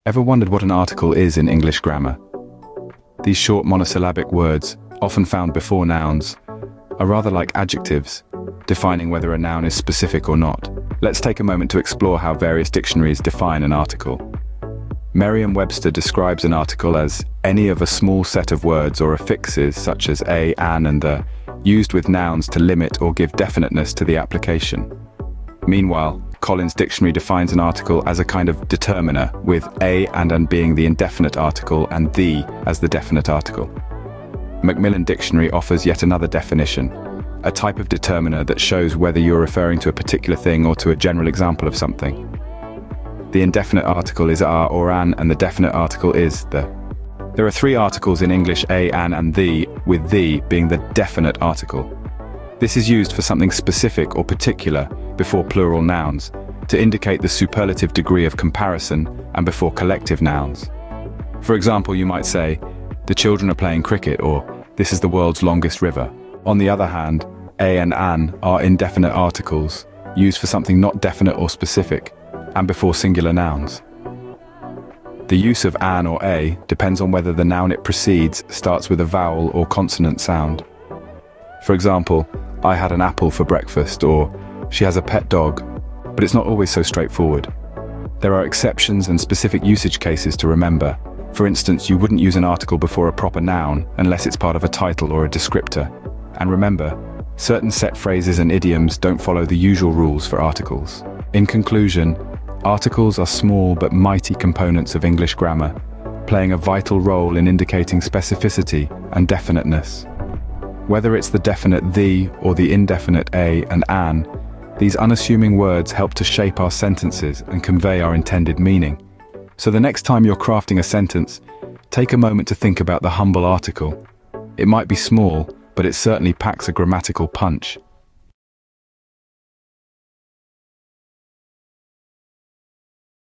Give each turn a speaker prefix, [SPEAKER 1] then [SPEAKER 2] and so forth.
[SPEAKER 1] Ever wondered what an article is in English grammar? These short monosyllabic words, often found before nouns, are rather like adjectives, defining whether a noun is specific or not. Let's take a moment to explore how various dictionaries define an article. Merriam-Webster describes an article as any of a small set of words or affixes such as a, an, and the, used with nouns to limit or give definiteness to the application. Meanwhile, Collins Dictionary defines an article as a kind of determiner, with a and an being the indefinite article and the as the definite article. Macmillan Dictionary offers yet another definition, a type of determiner that shows whether you're referring to a particular thing or to a general example of something. The indefinite article is are or an, and the definite article is the. There are three articles in English, a, an, and the, with the being the definite article. This is used for something specific or particular before plural nouns, to indicate the superlative degree of comparison, and before collective nouns. For example, you might say, the children are playing cricket, or this is the world's longest river. On the other hand, a and an are indefinite articles, used for something not definite or specific, and before singular nouns. The use of an or a depends on whether the noun it precedes starts with a vowel or consonant sound. For example, I had an apple for breakfast, or she has a pet dog, but it's not always so straightforward. There are exceptions and specific usage cases to remember. For instance, you wouldn't use an article before a proper noun unless it's part of a title or a descriptor. And remember, certain set phrases and idioms don't follow the usual rules for articles. In conclusion, articles are small but mighty components of English grammar, playing a vital role in indicating specificity and definiteness. Whether it's the definite the or the indefinite a and an, these unassuming words help to shape our sentences and convey our intended meaning. So the next time you're crafting a sentence, take a moment to think about the humble article. It might be small, but it certainly packs a grammatical punch.